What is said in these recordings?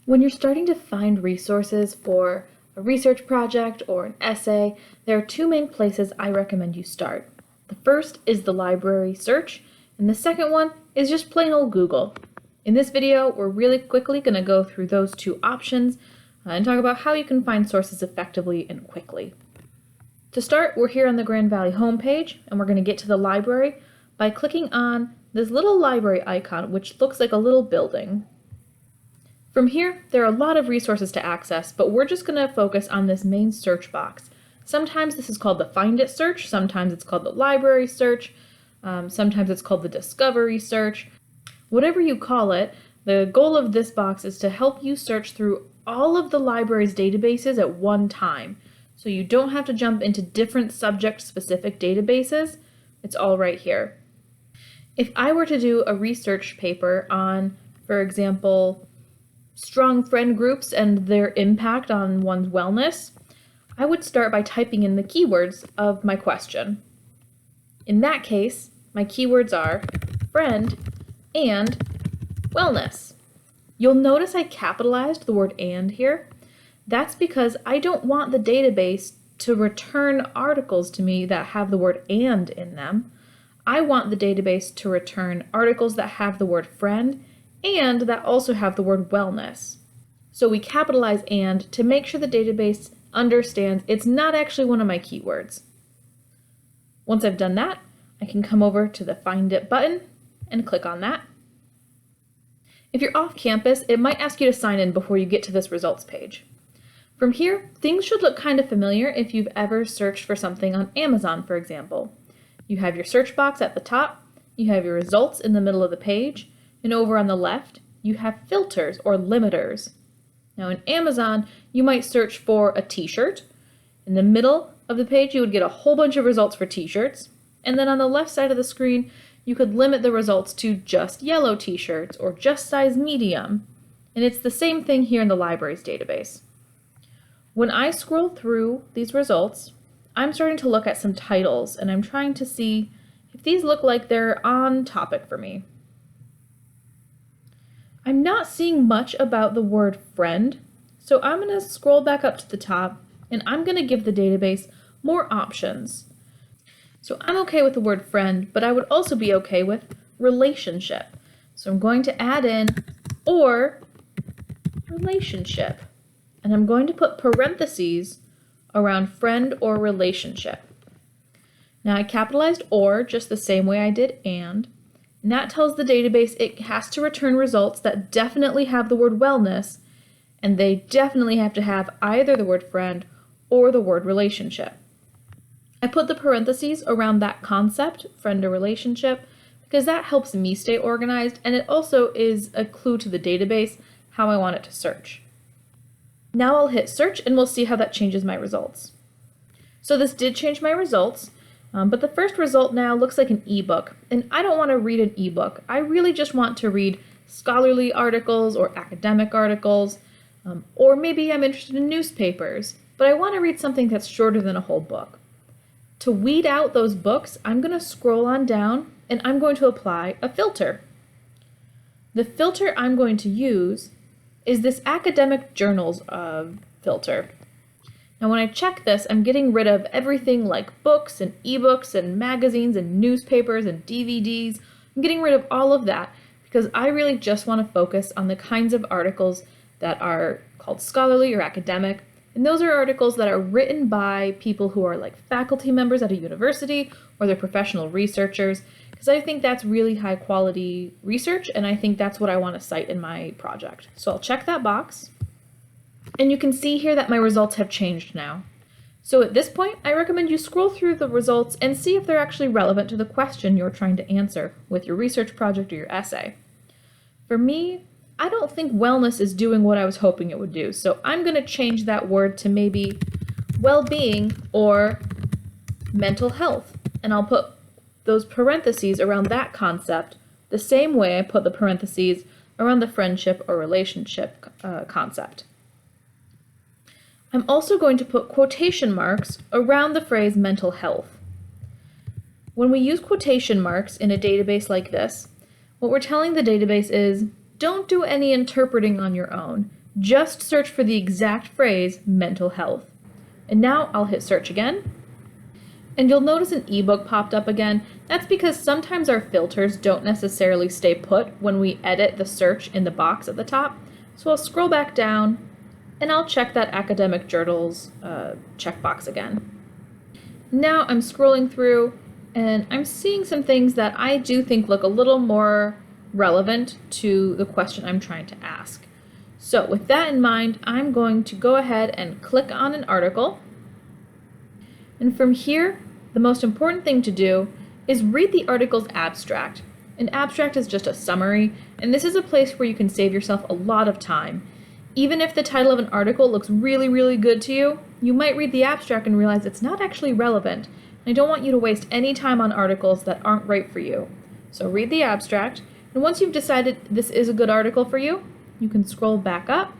When you're starting to find resources for a research project or an essay, there are two main places I recommend you start. The first is the library search, and the second one is just plain old Google. In this video, we're really quickly going to go through those two options and talk about how you can find sources effectively and quickly. To start, we're here on the Grand Valley homepage, and we're going to get to the library by clicking on this little library icon, which looks like a little building. From here, there are a lot of resources to access, but we're just going to focus on this main search box. Sometimes this is called the Find It search, sometimes it's called the library search, sometimes it's called the discovery search. Whatever you call it, the goal of this box is to help you search through all of the library's databases at one time. So you don't have to jump into different subject-specific databases. It's all right here. If I were to do a research paper on, for example, strong friend groups and their impact on one's wellness, I would start by typing in the keywords of my question. In that case, my keywords are friend and wellness. You'll notice I capitalized the word "and" here. That's because I don't want the database to return articles to me that have the word "and" in them. I want the database to return articles that have the word friend and that also have the word wellness. So we capitalize "and" to make sure the database understands it's not actually one of my keywords. Once I've done that, I can come over to the Find It button and click on that. If you're off campus, it might ask you to sign in before you get to this results page. From here, things should look kind of familiar if you've ever searched for something on Amazon, for example. You have your search box at the top, you have your results in the middle of the page, and over on the left, you have filters or limiters. Now in Amazon, you might search for a t-shirt. In the middle of the page, you would get a whole bunch of results for t-shirts. And then on the left side of the screen, you could limit the results to just yellow t-shirts or just size medium. And it's the same thing here in the library's database. When I scroll through these results, I'm starting to look at some titles and I'm trying to see if these look like they're on topic for me. I'm not seeing much about the word friend, so I'm going to scroll back up to the top and I'm going to give the database more options. So I'm okay with the word friend, but I would also be okay with relationship. So I'm going to add in or relationship, and I'm going to put parentheses around friend or relationship. Now I capitalized or just the same way I did and that tells the database it has to return results that definitely have the word wellness, and they definitely have to have either the word friend or the word relationship. I put the parentheses around that concept, friend or relationship, because that helps me stay organized, and it also is a clue to the database how I want it to search. Now I'll hit search and we'll see how that changes my results. So this did change my results. But the first result now looks like an ebook, and I don't want to read an ebook. I really just want to read scholarly articles or academic articles, or maybe I'm interested in newspapers, but I want to read something that's shorter than a whole book. To weed out those books, I'm going to scroll on down and I'm going to apply a filter. The filter I'm going to use is this academic journals filter. Now when I check this, I'm getting rid of everything like books and ebooks and magazines and newspapers and DVDs. I'm getting rid of all of that because I really just want to focus on the kinds of articles that are called scholarly or academic. And those are articles that are written by people who are like faculty members at a university or they're professional researchers, because I think that's really high quality research and I think that's what I want to cite in my project. So I'll check that box. And you can see here that my results have changed now. So at this point, I recommend you scroll through the results and see if they're actually relevant to the question you're trying to answer with your research project or your essay. For me, I don't think wellness is doing what I was hoping it would do, so I'm going to change that word to maybe well-being or mental health, and I'll put those parentheses around that concept the same way I put the parentheses around the friendship or relationship concept. I'm also going to put quotation marks around the phrase mental health. When we use quotation marks in a database like this, what we're telling the database is, don't do any interpreting on your own. Just search for the exact phrase mental health. And now I'll hit search again. And you'll notice an ebook popped up again. That's because sometimes our filters don't necessarily stay put when we edit the search in the box at the top. So I'll scroll back down and I'll check that academic journals checkbox again. Now I'm scrolling through and I'm seeing some things that I do think look a little more relevant to the question I'm trying to ask. So with that in mind, I'm going to go ahead and click on an article. And from here, the most important thing to do is read the article's abstract. An abstract is just a summary, and this is a place where you can save yourself a lot of time. Even if the title of an article looks really, really good to you, you might read the abstract and realize it's not actually relevant. I don't want you to waste any time on articles that aren't right for you. So read the abstract, and once you've decided this is a good article for you, you can scroll back up.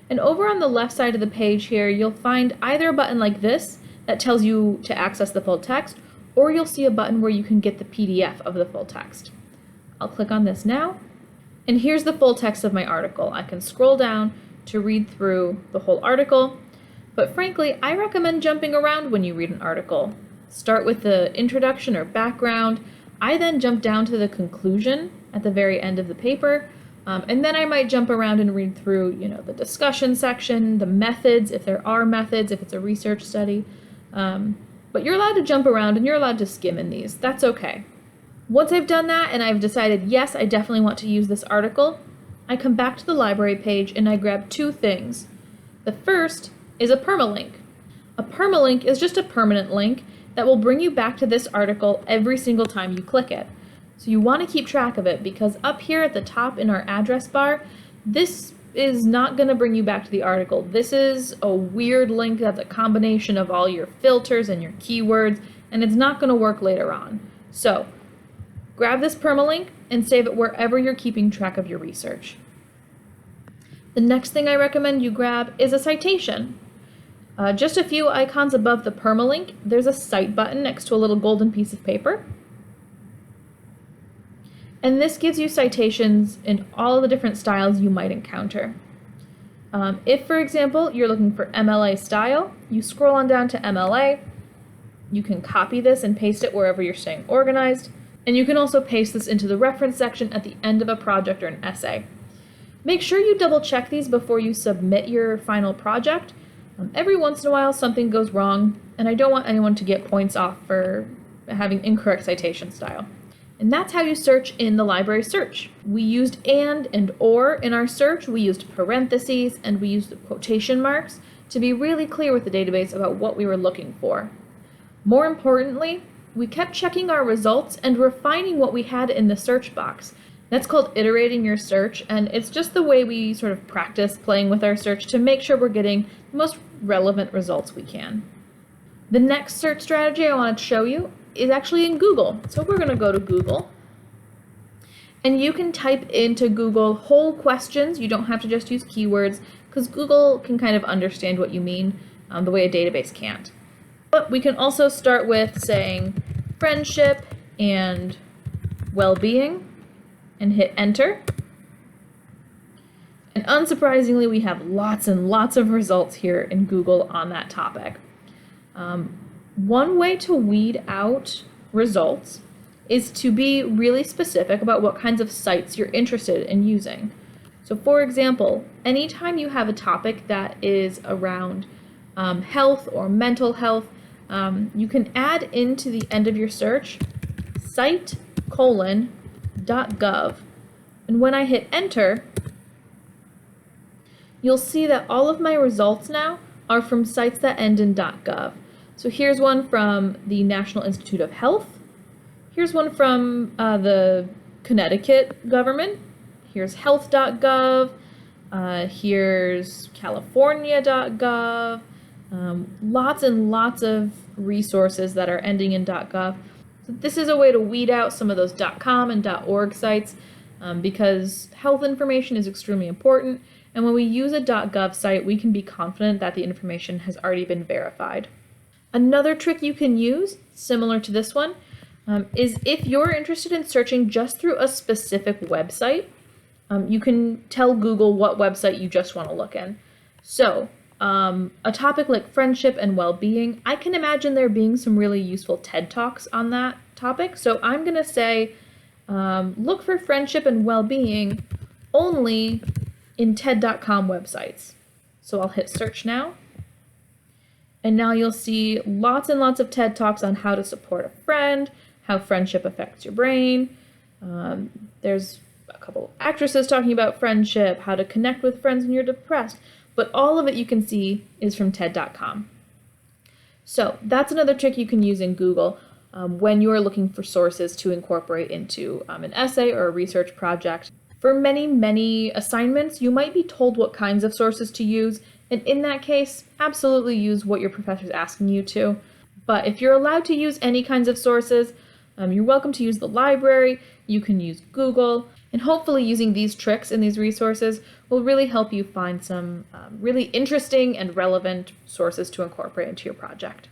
And over on the left side of the page here, you'll find either a button like this that tells you to access the full text, or you'll see a button where you can get the PDF of the full text. I'll click on this now, and here's the full text of my article. I can scroll down to read through the whole article, but frankly, I recommend jumping around when you read an article. Start with the introduction or background. I then jump down to the conclusion at the very end of the paper, and then I might jump around and read through, the discussion section, the methods, if there are methods, if it's a research study. But you're allowed to jump around and you're allowed to skim in these. That's okay. Once I've done that and I've decided, yes, I definitely want to use this article, I come back to the library page and I grab two things. The first is a permalink. A permalink is just a permanent link that will bring you back to this article every single time you click it. So you want to keep track of it because up here at the top in our address bar, this is not going to bring you back to the article. This is a weird link that's a combination of all your filters and your keywords, and it's not going to work later on. So grab this permalink and save it wherever you're keeping track of your research. The next thing I recommend you grab is a citation. Just a few icons above the permalink, there's a cite button next to a little golden piece of paper. And this gives you citations in all the different styles you might encounter. If, for example, you're looking for MLA style, you scroll on down to MLA. You can copy this and paste it wherever you're staying organized. And you can also paste this into the reference section at the end of a project or an essay. Make sure you double check these before you submit your final project. Every once in a while something goes wrong, and I don't want anyone to get points off for having incorrect citation style. And that's how you search in the library search. We used and or in our search. We used parentheses and we used quotation marks to be really clear with the database about what we were looking for. More importantly, we kept checking our results and refining what we had in the search box. That's called iterating your search, and it's just the way we sort of practice playing with our search to make sure we're getting the most relevant results we can. The next search strategy I want to show you is actually in Google. So we're going to go to Google. And you can type into Google whole questions. You don't have to just use keywords because Google can kind of understand what you mean the way a database can't. But we can also start with saying friendship and well-being and hit enter. And unsurprisingly, we have lots and lots of results here in Google on that topic. One way to weed out results is to be really specific about what kinds of sites you're interested in using. So for example, anytime you have a topic that is around health or mental health, you can add into the end of your search site:.gov. And when I hit enter, you'll see that all of my results now are from sites that end in .gov. So here's one from the National Institute of Health. Here's one from the Connecticut government. Here's health.gov. Here's california.gov. Lots and lots of resources that are ending in .gov. So this is a way to weed out some of those .com and .org sites because health information is extremely important. And when we use a .gov site, we can be confident that the information has already been verified. Another trick you can use, similar to this one, is if you're interested in searching just through a specific website, You can tell Google what website you just want to look in. So, a topic like friendship and well-being, I can imagine there being some really useful TED Talks on that topic. So I'm going to say, look for friendship and well-being only in TED.com websites. So I'll hit search now. And now you'll see lots and lots of TED Talks on how to support a friend, how friendship affects your brain. There's a couple of actresses talking about friendship, how to connect with friends when you're depressed. But all of it you can see is from TED.com. So that's another trick you can use in Google when you're looking for sources to incorporate into an essay or a research project. For many assignments, you might be told what kinds of sources to use, and in that case, absolutely use what your professor's asking you to. But if you're allowed to use any kinds of sources, you're welcome to use the library, you can use Google, and hopefully using these tricks and these resources will really help you find some really interesting and relevant sources to incorporate into your project.